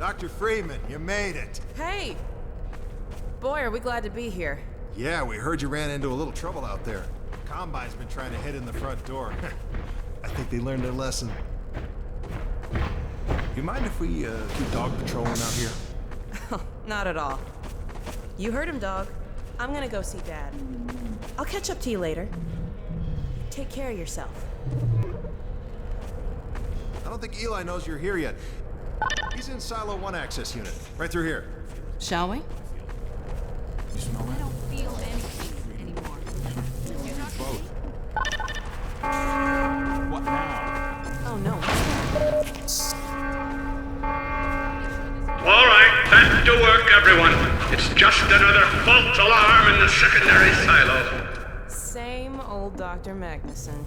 Dr. Freeman, you made it. Hey! Boy, are we glad to be here. Yeah, we heard you ran into a little trouble out there. Combine's been trying to hit in the front door. I think they learned their lesson. You mind if we keep dog patrolling out here? Not at all. You heard him, dog. I'm gonna go see Dad. I'll catch up to you later. Take care of yourself. I don't think Eli knows you're here yet. He's in Silo 1 access unit, right through here. Shall we? You smell I that? don't feel anything anymore. Both. What now? Oh no. All right, back to work, everyone. It's just another false alarm in the secondary silo. Same old Dr. Magnusson.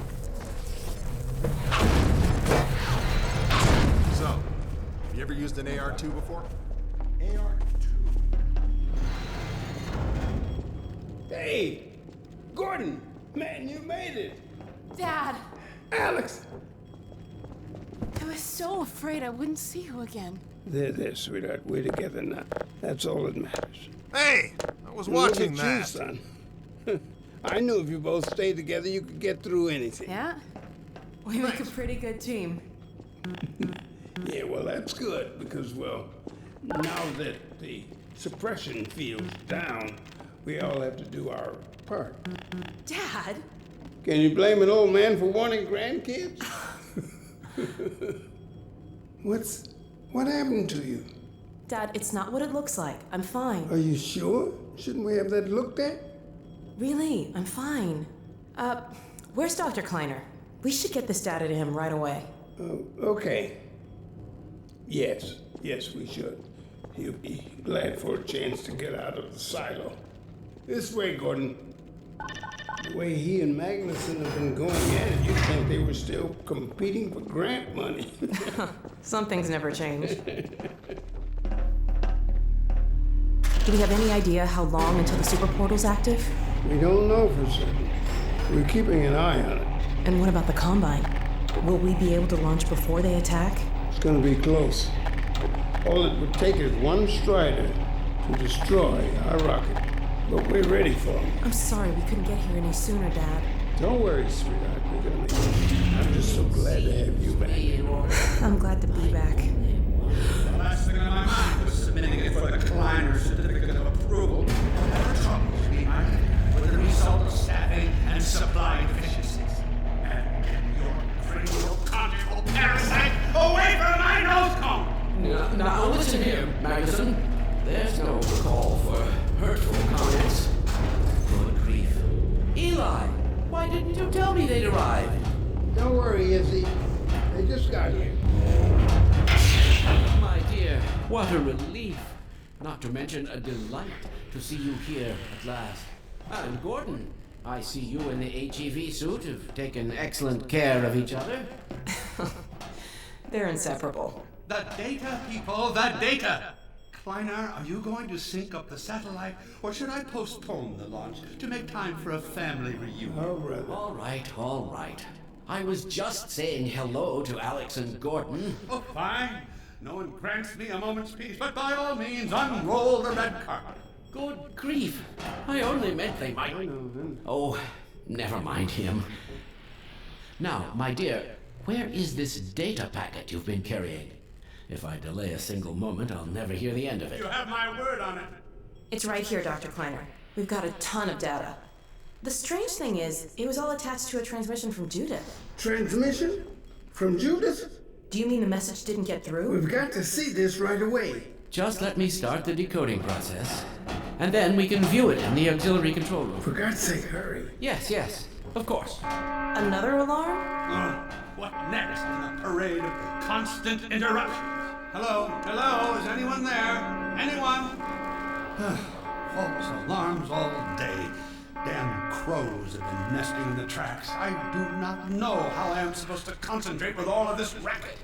So, have you ever used an AR-2 before? AR-2. Hey, Gordon, man, you made it. Dad, Alyx. I was so afraid I wouldn't see you again. There, sweetheart. We're together now. That's all that matters. Hey! I was watching Look at you, that. son. I knew if you both stayed together, you could get through anything. Yeah? We make a pretty good team. Yeah, well, that's good because, well, now that the suppression field's down, we all have to do our part. Dad? Can you blame an old man for wanting grandkids? What happened to you? Dad, it's not what it looks like. I'm fine. Are you sure? Shouldn't we have that looked at? Really, I'm fine. Where's Dr. Kleiner? We should get this data to him right away. Oh, okay. Yes, we should. He'll be glad for a chance to get out of the silo. This way, Gordon. The way he and Magnusson have been going at it, you'd think they were still competing for grant money. Some things never change. Do we have any idea how long until the superportal's active? We don't know for certain. We're keeping an eye on it. And what about the Combine? Will we be able to launch before they attack? It's gonna be close. All it would take is one Strider to destroy our rocket. But we're ready for him. I'm sorry we couldn't get here any sooner, Dad. Don't worry, sweetheart. We're gonna make it. I'm just so glad to have you back. I'm glad to be back. The last thing on my mind was submitting it for the Kleiner certificate of approval. There were troubles behind it with the result of staffing and supply deficiencies. And your cranial conjugal parasite away from my nose cone! Now listen here, Magnusson. There's no call for hurtful comments. Good grief. Eli, why didn't you tell me they'd arrived? Don't worry, Izzy. They just got here. My dear, what a relief. Not to mention a delight to see you here at last. And Gordon, I see you in the HEV suit have taken excellent care of each other. They're inseparable. The data, people, the data! Kleiner, are you going to sync up the satellite, or should I postpone the launch to make time for a family reunion? Oh, brother. All right. I was just saying hello to Alyx and Gordon. Oh, fine. No one grants me a moment's peace, but by all means, unroll the red carpet. Good grief. I only meant they might... Oh, never mind him. Now, my dear, where is this data packet you've been carrying? If I delay a single moment, I'll never hear the end of it. You have my word on it. It's right here, Dr. Kleiner. We've got a ton of data. The strange thing is, it was all attached to a transmission from Judith. Transmission? From Judith? Do you mean the message didn't get through? We've got to see this right away. Just let me start the decoding process, and then we can view it in the auxiliary control room. For God's sake, hurry. Yes, of course. Another alarm? Oh, what next in the parade of constant interruptions? Hello, is anyone there? Anyone? False alarms all day. Damn crows have been nesting in the tracks. I do not know how I am supposed to concentrate with all of this racket.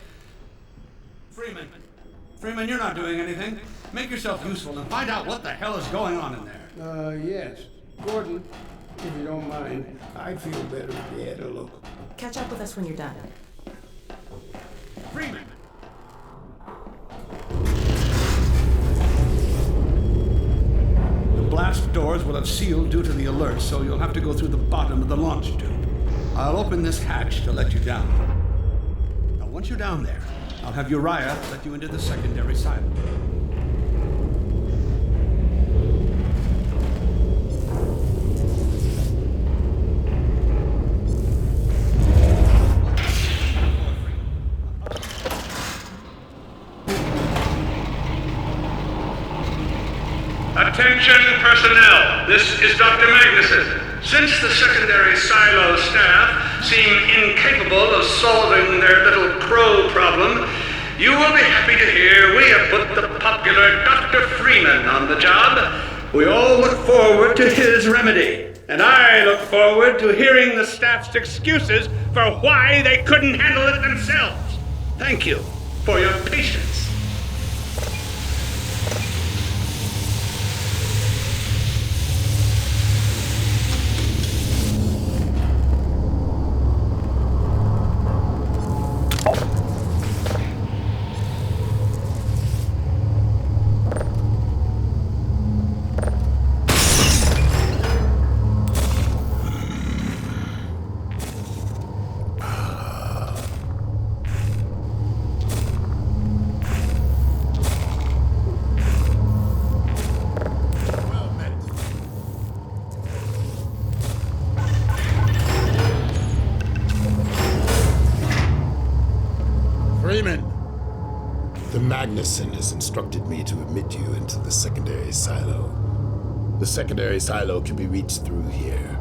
Freeman, you're not doing anything. Make yourself useful and find out what the hell is going on in there. Yes. Gordon, if you don't mind, I'd feel better if you had a look. Catch up with us when you're done. Freeman! doors will have sealed due to the alert, so you'll have to go through the bottom of the launch tube. I'll open this hatch to let you down. Now, once you're down there, I'll have Uriah let you into the secondary silo. Attention personnel, this is Dr. Magnusson. Since the secondary silo staff seem incapable of solving their little crow problem, you will be happy to hear we have put the popular Dr. Freeman on the job. We all look forward to his remedy, and I look forward to hearing the staff's excuses for why they couldn't handle it themselves. Thank you for your patience. The Magnusson has instructed me to admit you into the secondary silo. The secondary silo can be reached through here.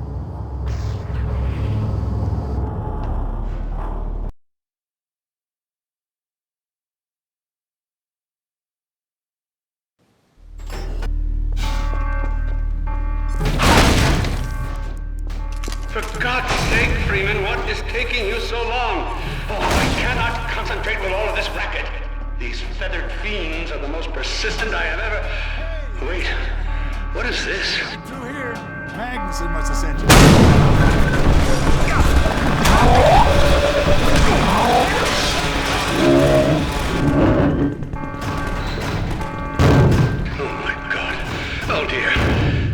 For God's sake, Freeman, what is taking you so long? Oh, I cannot concentrate with all of this racket. These feathered fiends are the most persistent I have ever... Wait, what is this? Through here. Magnusson must have sent you. Oh my God. Oh dear.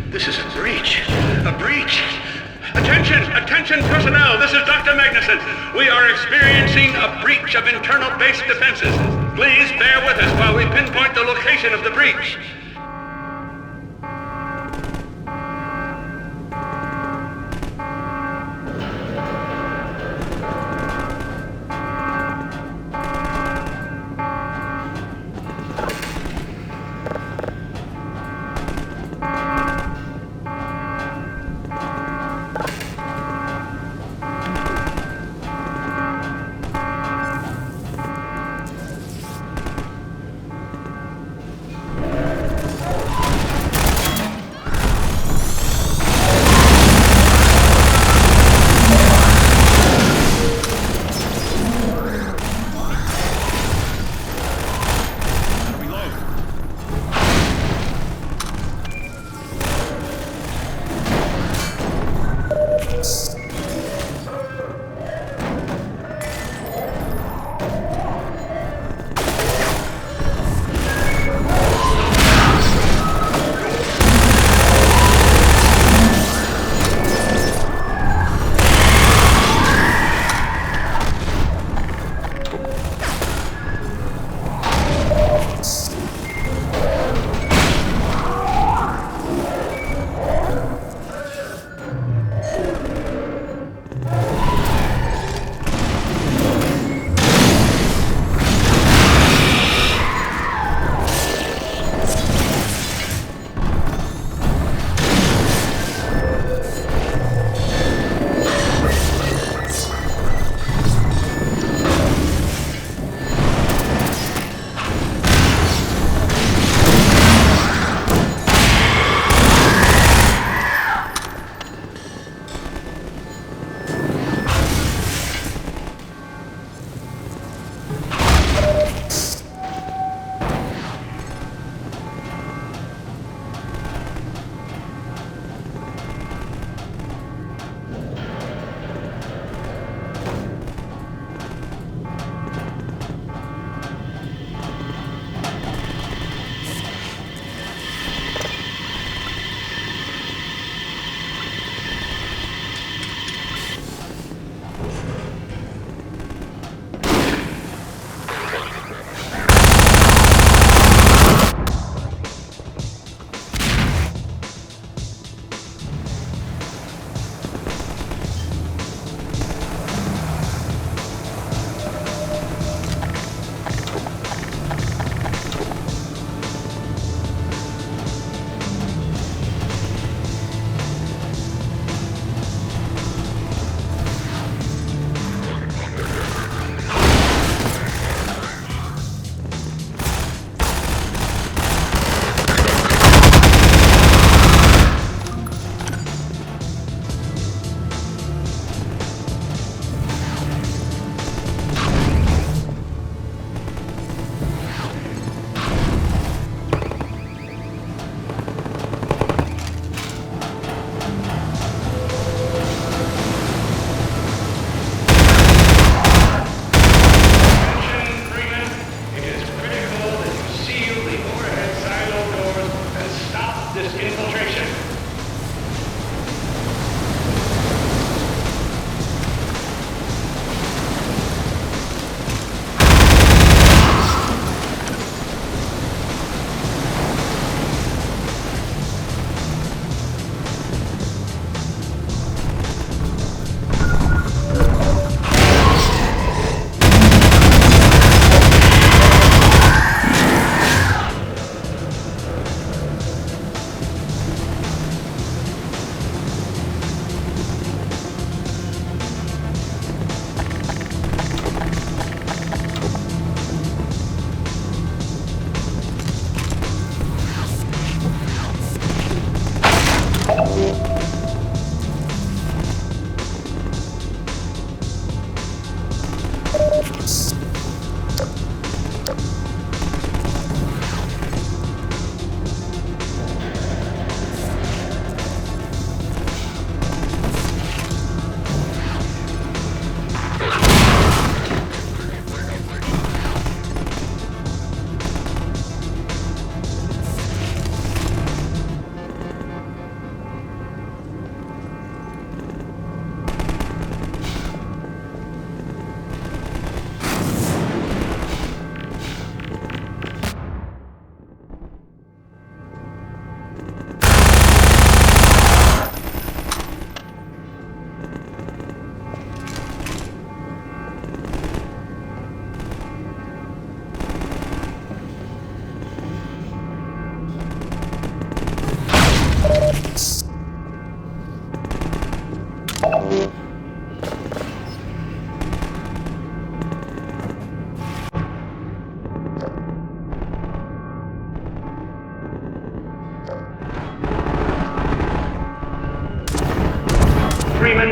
This is a breach. A breach. Attention personnel, this is Dr. Magnusson. We are experiencing a breach of internal base defenses. Please bear with us while we pinpoint the location of the breach.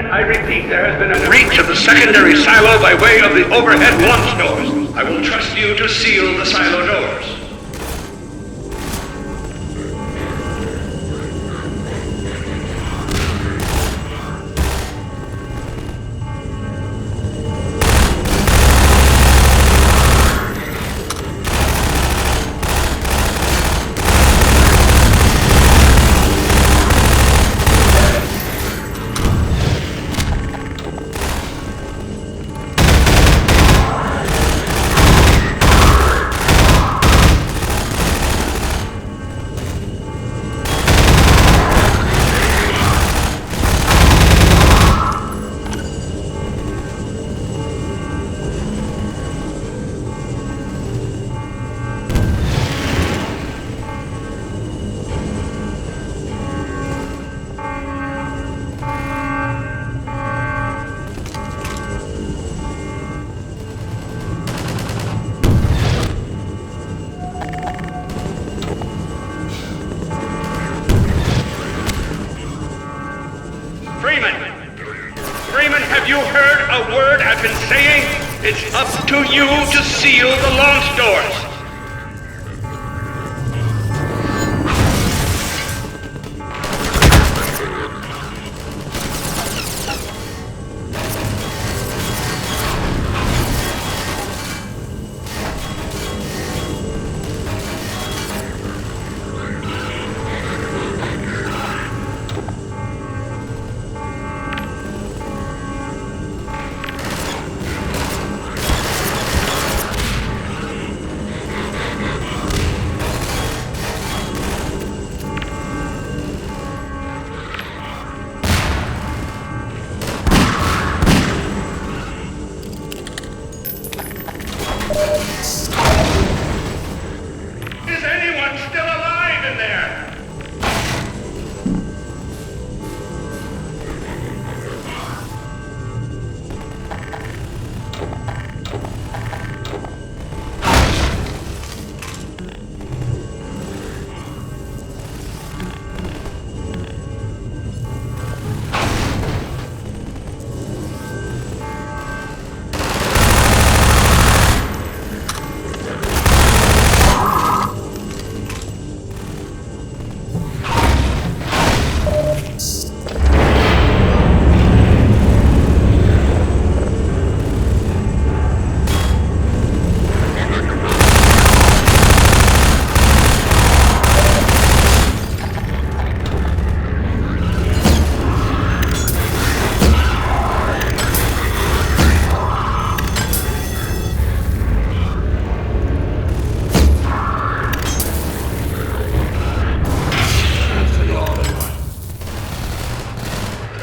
I repeat, there has been a breach of the secondary silo by way of the overhead launch doors. I will trust you to seal the silo doors. Freeman, have you heard a word I've been saying? It's up to you to seal the launch doors. Is anyone still alive in there?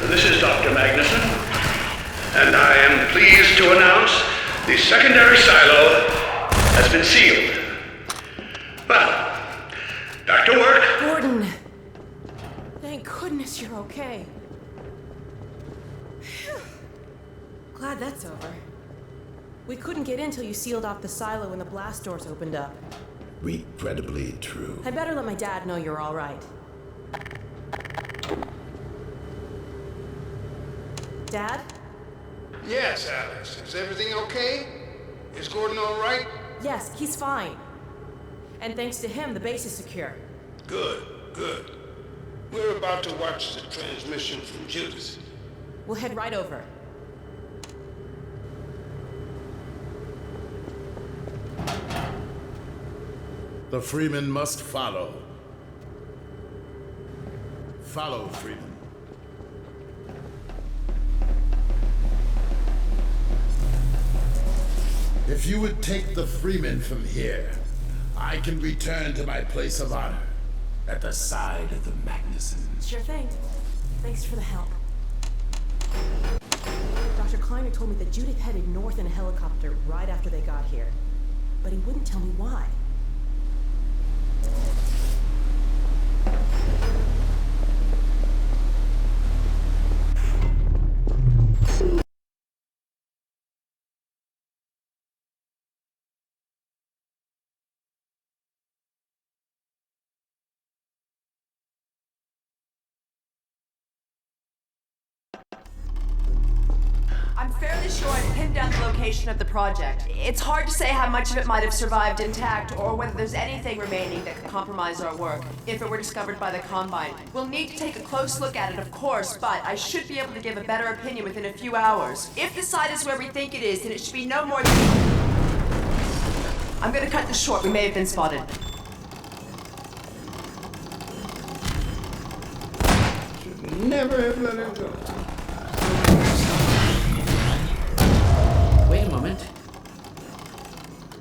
This is Dr. Magnusson, and I am pleased to announce the secondary silo has been sealed. Well, back to work. Gordon! Thank goodness you're okay. Phew. Glad that's over. We couldn't get in till you sealed off the silo when the blast doors opened up. Regrettably true. I'd better let my dad know you're all right. Dad? Yes, Alex. Is everything okay? Is Gordon all right? Yes, he's fine. And thanks to him, the base is secure. Good, good. We're about to watch the transmission from Judas. We'll head right over. The Freeman must follow. Follow, Freeman. If you would take the Freeman from here, I can return to my place of honor at the side of the Magnussons. Sure thing. Thanks for the help. Dr. Kleiner told me that Judith headed north in a helicopter right after they got here. But he wouldn't tell me why. I'm fairly sure I've pinned down the location of the project. It's hard to say how much of it might have survived intact, or whether there's anything remaining that could compromise our work if it were discovered by the Combine. We'll need to take a close look at it, of course, but I should be able to give a better opinion within a few hours. If the site is where we think it is, then it should be no more than... I'm gonna cut this short. We may have been spotted. Should never have let her go. Wait a moment.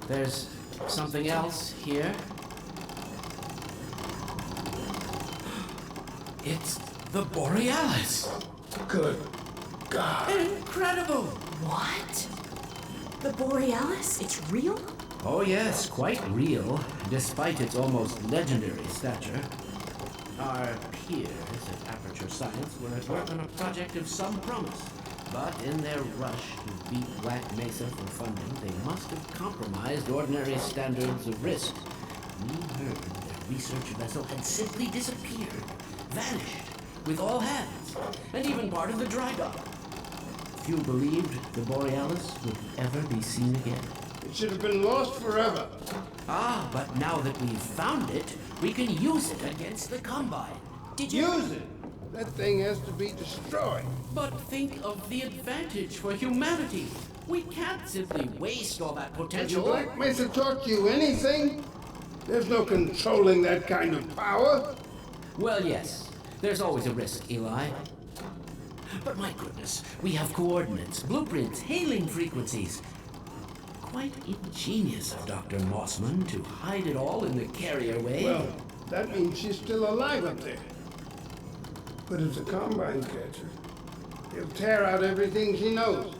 There's something else here. It's the Borealis. Good God. Incredible! What? The Borealis? It's real? Oh yes, quite real, despite its almost legendary stature. Our peers at Aperture Science were at work on a project of some promise. But in their rush to beat Black Mesa for funding, they must have compromised ordinary standards of risk. We heard their research vessel had simply disappeared, vanished, with all hands, and even part of the dry dock. Few believed the Borealis would ever be seen again. It should have been lost forever. Ah, but now that we've found it, we can use it against the Combine. Did you... Use it! That thing has to be destroyed. But think of the advantage for humanity. We can't simply waste all that Has potential. Black Mesa taught you anything? There's no controlling that kind of power. Well, yes. There's always a risk, Eli. But my goodness, we have coordinates, blueprints, hailing frequencies. Quite ingenious of Dr. Mossman to hide it all in the carrier wave. Well, that means she's still alive up there. But if the Combine catches her, he'll tear out everything she knows.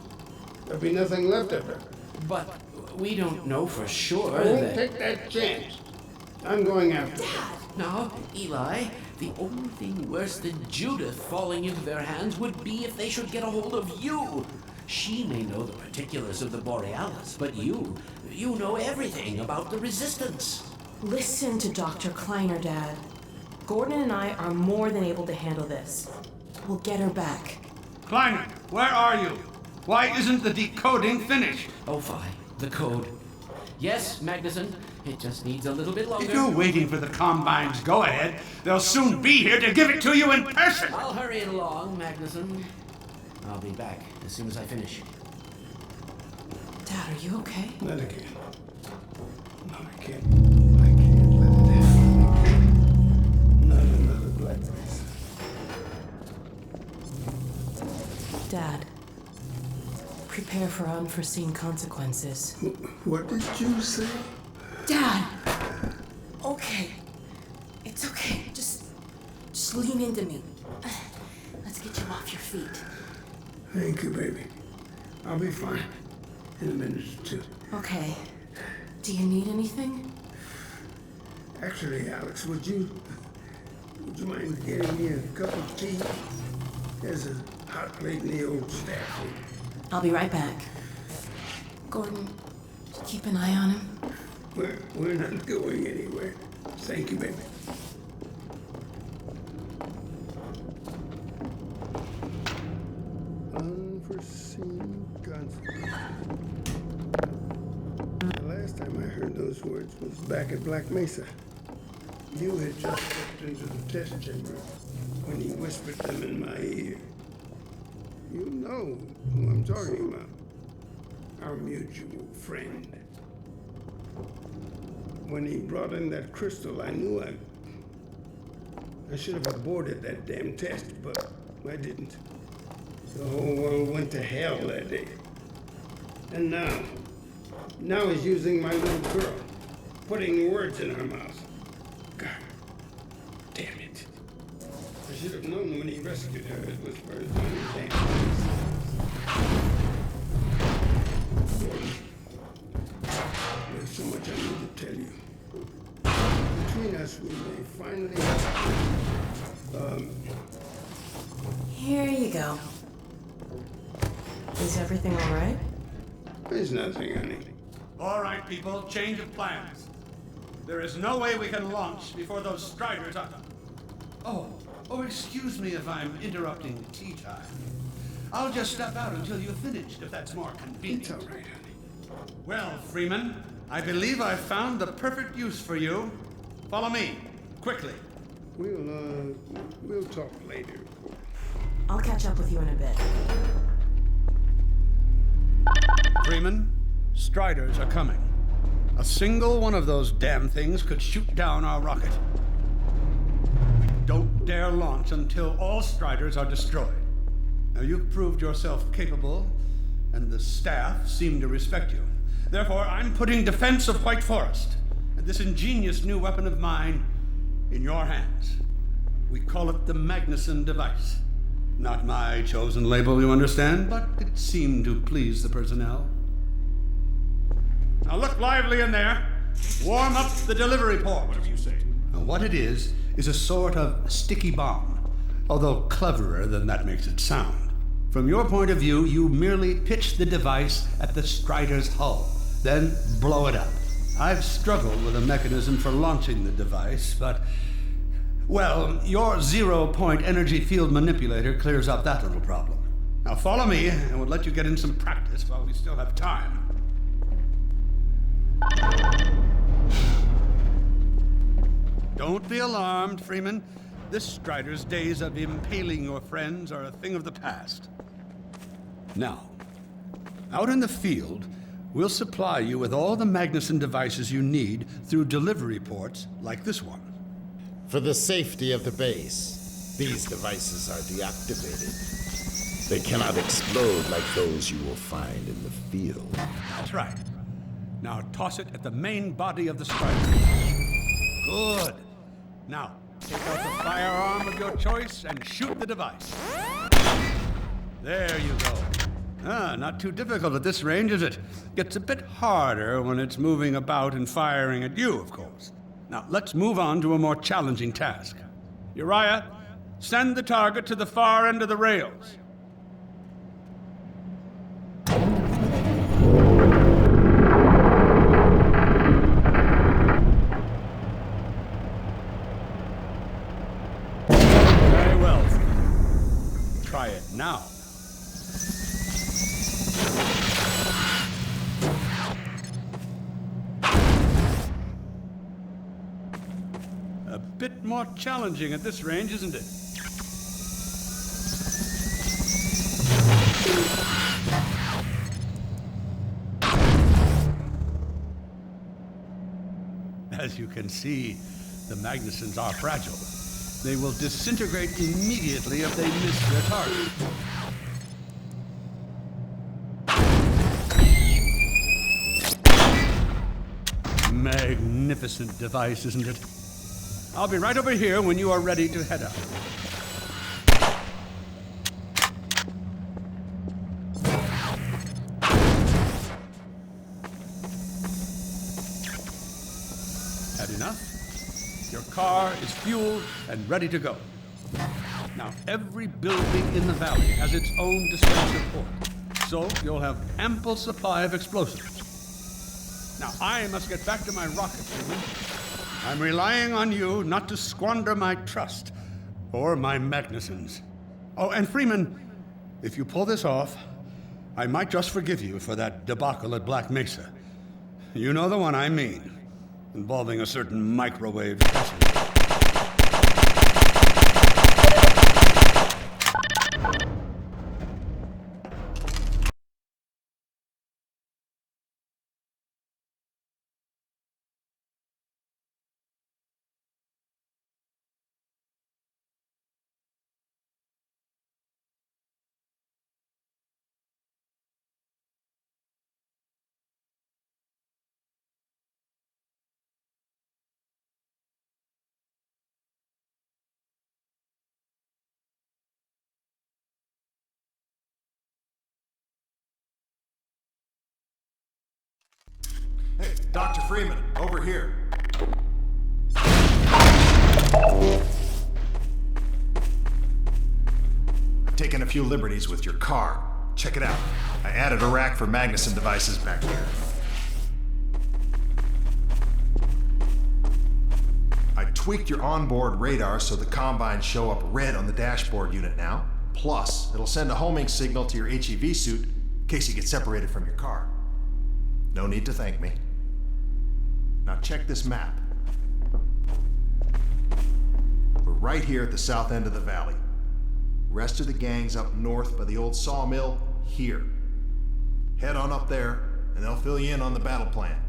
There'll be nothing left of her. But we don't know for sure I won't that... take that chance. I'm going after her. Dad! Now, Eli, the only thing worse than Judith falling into their hands would be if they should get a hold of you. She may know the particulars of the Borealis, but you know everything about the Resistance. Listen to Dr. Kleiner, Dad. Gordon and I are more than able to handle this. We'll get her back. Kleiner, where are you? Why isn't the decoding finished? Oh, fine. The code. Yes, Magnusson. It just needs a little bit longer. If you're waiting for the Combine's go-ahead, they'll soon be here to give it to you in person. I'll hurry it along, Magnusson. I'll be back as soon as I finish. Dad, are you okay? Not again. No, I can't. I can't let it happen. I can't. Not another Black Mesa. Dad, prepare for unforeseen consequences. What did you say? Dad! Okay. It's okay. Just lean into me. Let's get you off your feet. Thank you, baby. I'll be fine in a minute or two. Okay. Do you need anything? Actually, Alyx, would you mind getting me a cup of tea? There's a hot plate in the old staff room. I'll be right back. Gordon, keep an eye on him. We're not going anywhere. Thank you, baby. Unforeseen consequences. The last time I heard those words was back at Black Mesa. You had just stepped into the test chamber when he whispered them in my ear. You know who I'm talking about. Our mutual friend. When he brought in that crystal, I knew I should have aborted that damn test, but I didn't. The whole world went to hell that day. And now he's using my little girl, putting words in her mouth. God damn it. I should have known when he rescued her it was for his own damn. Gordon, there's so much I need to tell you. Between us, we may finally... Here you go. Is everything all right? There's nothing, honey. All right, people, change of plans. There is no way we can launch before those Striders are... Oh, excuse me if I'm interrupting tea time. I'll just step out until you've finished, if that's more convenient. It's all right, honey. Well, Freeman, I believe I've found the perfect use for you. Follow me, quickly. We'll talk later. I'll catch up with you in a bit. Freeman, Striders are coming. A single one of those damn things could shoot down our rocket. We don't dare launch until all Striders are destroyed. Now, you've proved yourself capable, and the staff seem to respect you. Therefore, I'm putting defense of White Forest and this ingenious new weapon of mine in your hands. We call it the Magnusson device. Not my chosen label, you understand, but it seemed to please the personnel. Now look lively in there. Warm up the delivery port. Whatever you say. Now, what it is a sort of sticky bomb, although cleverer than that makes it sound. From your point of view, you merely pitch the device at the Strider's hull, then blow it up. I've struggled with a mechanism for launching the device, but, well, your zero-point energy field manipulator clears up that little problem. Now follow me, and we'll let you get in some practice while we still have time. Don't be alarmed, Freeman. This Strider's days of impaling your friends are a thing of the past. Now, out in the field, we'll supply you with all the Magnusson devices you need through delivery ports like this one. For the safety of the base, these devices are deactivated. They cannot explode like those you will find in the field. That's right. Now toss it at the main body of the Strider. Good. Now, take out the firearm of your choice and shoot the device. There you go. Not too difficult at this range, is it? Gets a bit harder when it's moving about and firing at you, of course. Now, let's move on to a more challenging task. Uriah, send the target to the far end of the rails. Very well. Try it now. A bit more challenging at this range, isn't it? As you can see, the Magnussons are fragile. They will disintegrate immediately if they miss their target. Magnificent device, isn't it? I'll be right over here when you are ready to head out. Had enough? Your car is fueled and ready to go. Now, every building in the valley has its own dispenser port, so you'll have ample supply of explosives. Now, I must get back to my rocket, Freeman. I'm relying on you not to squander my trust or my Magnussons. Oh, and Freeman, if you pull this off, I might just forgive you for that debacle at Black Mesa. You know the one I mean, involving a certain microwave specialist. Hey, Dr. Freeman, over here. I've taken a few liberties with your car. Check it out. I added a rack for Magnusson devices back here. I tweaked your onboard radar so the combines show up red on the dashboard unit now. Plus, it'll send a homing signal to your HEV suit in case you get separated from your car. No need to thank me. Now check this map. We're right here at the south end of the valley. Rest of the gang's up north by the old sawmill here. Head on up there, and they'll fill you in on the battle plan.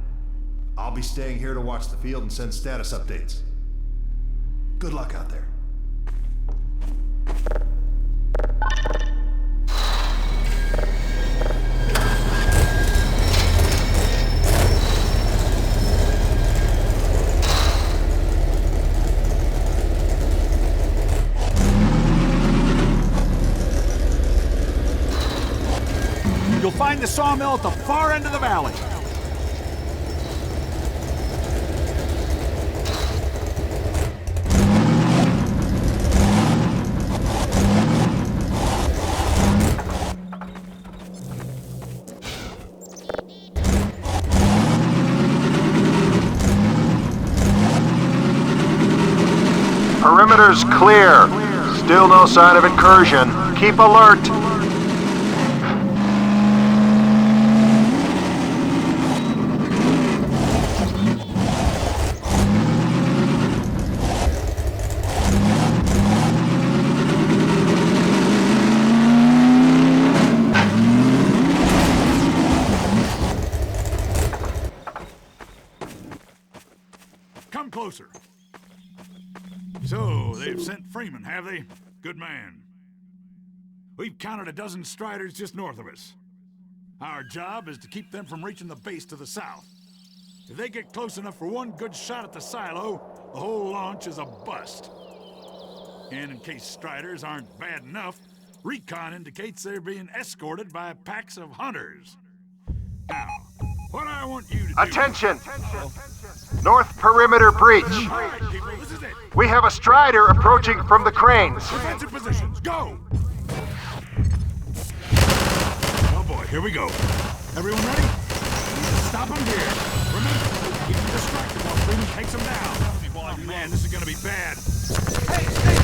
I'll be staying here to watch the field and send status updates. Good luck out there. You'll find the sawmill at the far end of the valley. Perimeter's clear. Still no sign of incursion. Keep alert. Come closer. So, they've sent Freeman, have they? Good man. We've counted a dozen Striders just north of us. Our job is to keep them from reaching the base to the south. If they get close enough for one good shot at the silo, the whole launch is a bust. And in case Striders aren't bad enough, recon indicates they're being escorted by packs of hunters. Now, what I want you to do... Attention! North perimeter breach. All right, people, this is it. We have a Strider approaching from the cranes. Defensive positions, go! Oh boy, here we go. Everyone ready? We need to stop them here. Remember, keep them distracted while Freeman takes them down. Oh man, this is gonna be bad. Hey, stay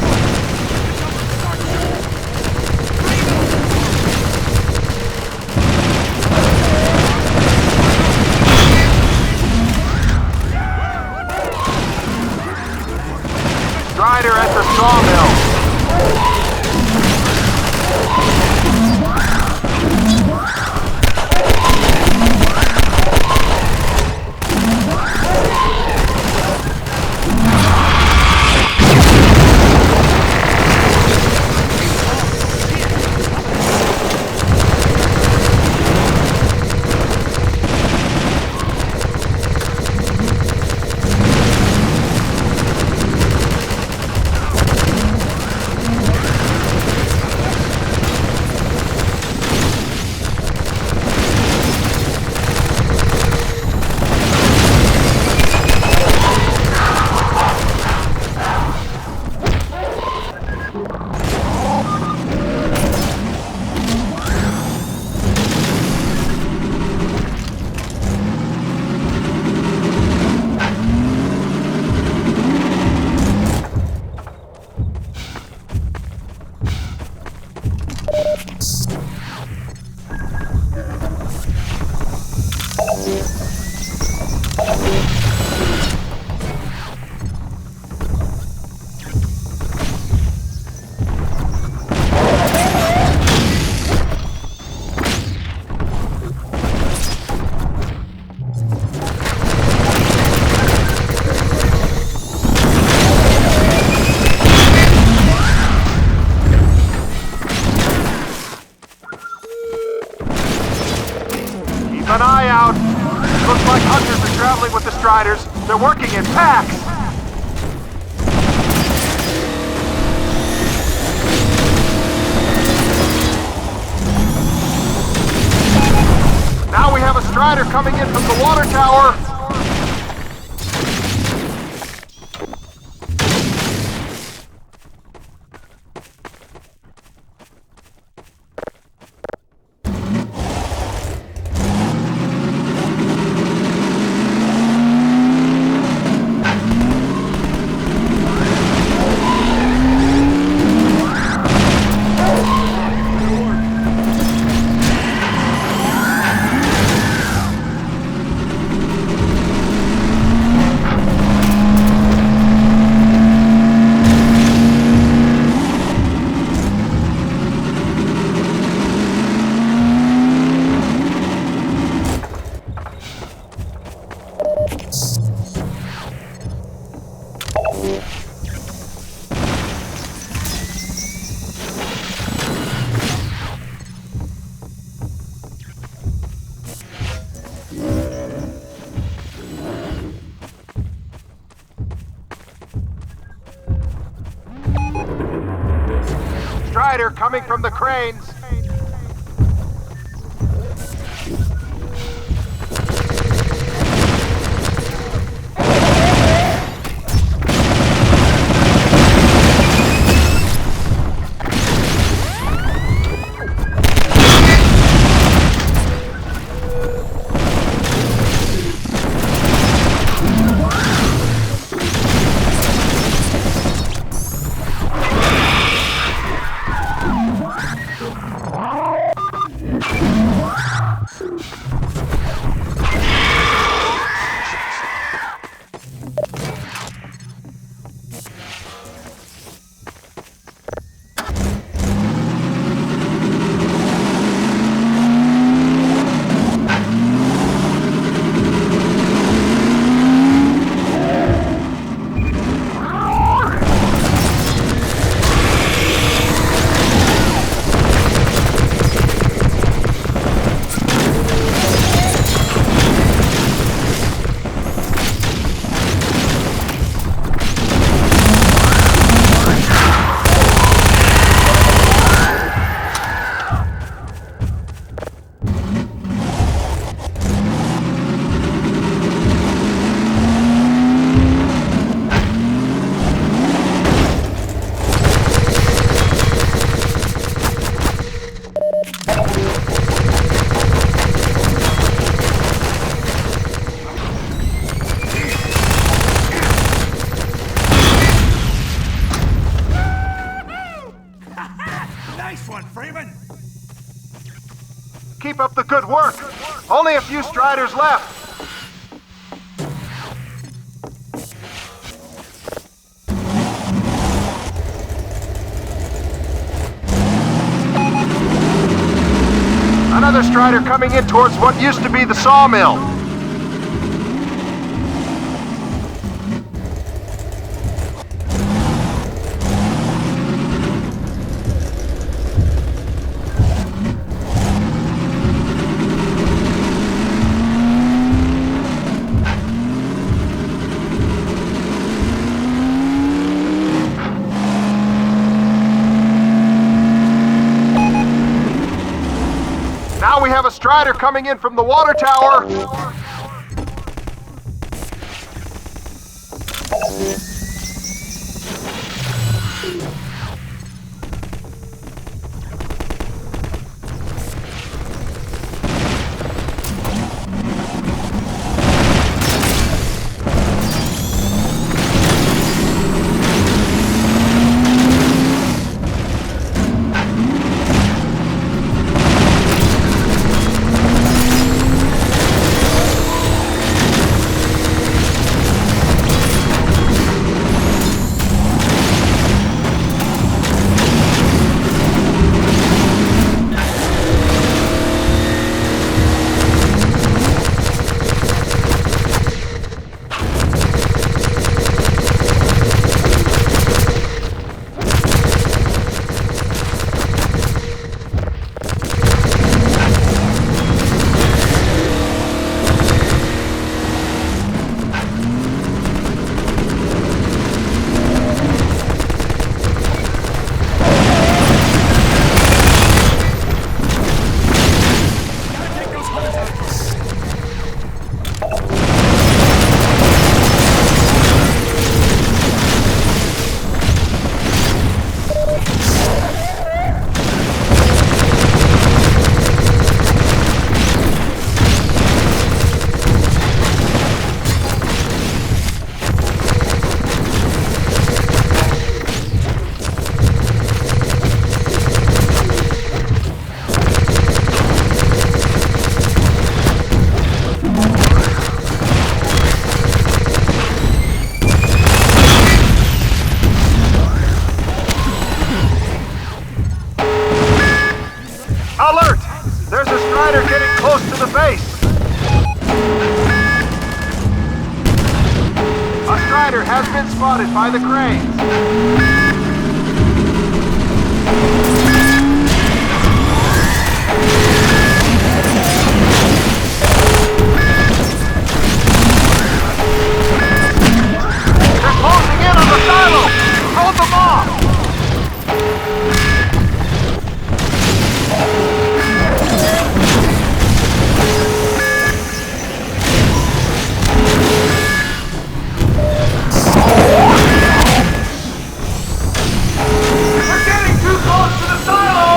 Strider at the sawmill. An eye out. Looks like hunters are traveling with the Striders. They're working in packs. Now we have a Strider coming in from the water tower. Strider coming from the cranes. Keep up the good work. Only a few Striders left. Another Strider coming in towards what used to be the sawmill. Now we have a Strider coming in from the water tower. Strider has been spotted by the cranes. They're closing in on the silo! Hold them off! We're getting too close to the silo!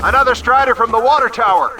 Another Strider from the water tower.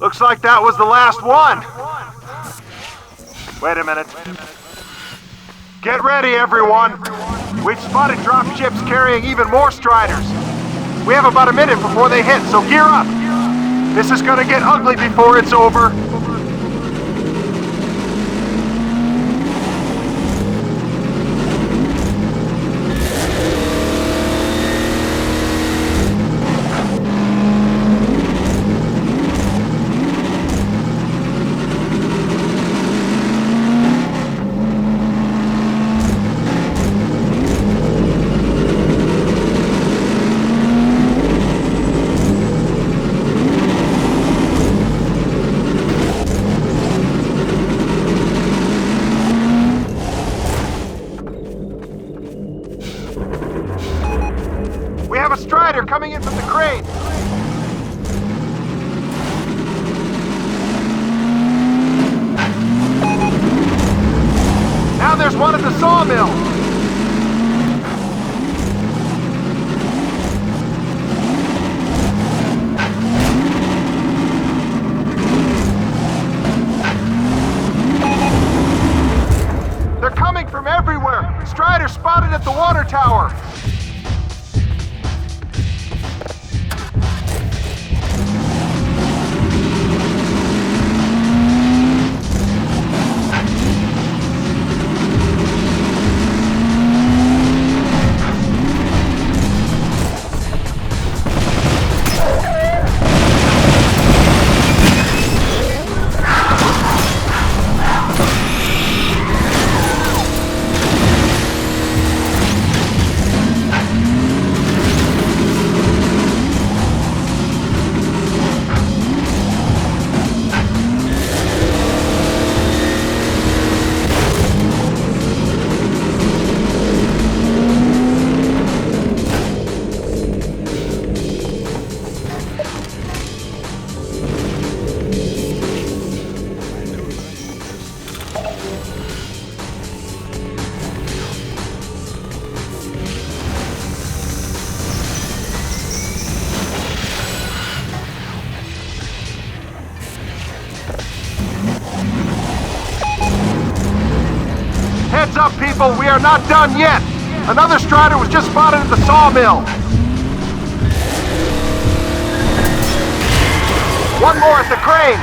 Looks like that was the last one. Wait a minute. Get ready, everyone. We've spotted dropships carrying even more Striders. We have about a minute before they hit, so gear up. This is gonna get ugly before it's over. Coming in from the crane. Now there's one at the sawmill. They're coming from everywhere. Strider spotted at the water tower. Heads up, people, we are not done yet. Another Strider was just spotted at the sawmill. One more at the crane.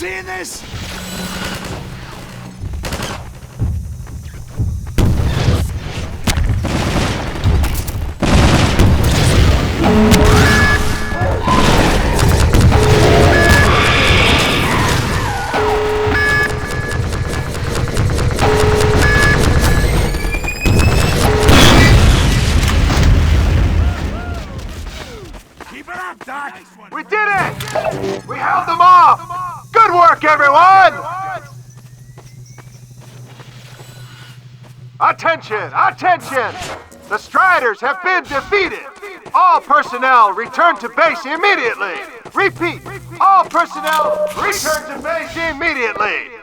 seeing this? We did it! We held them off! Good work, everyone! Attention! Attention! The Striders have been defeated! All personnel return to base immediately! Repeat! All personnel return to base immediately!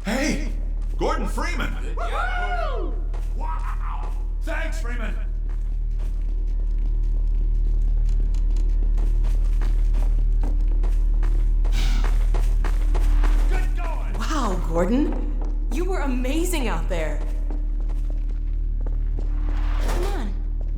Hey! Gordon Freeman! Wow! Thanks, Freeman! Wow, Gordon. You were amazing out there.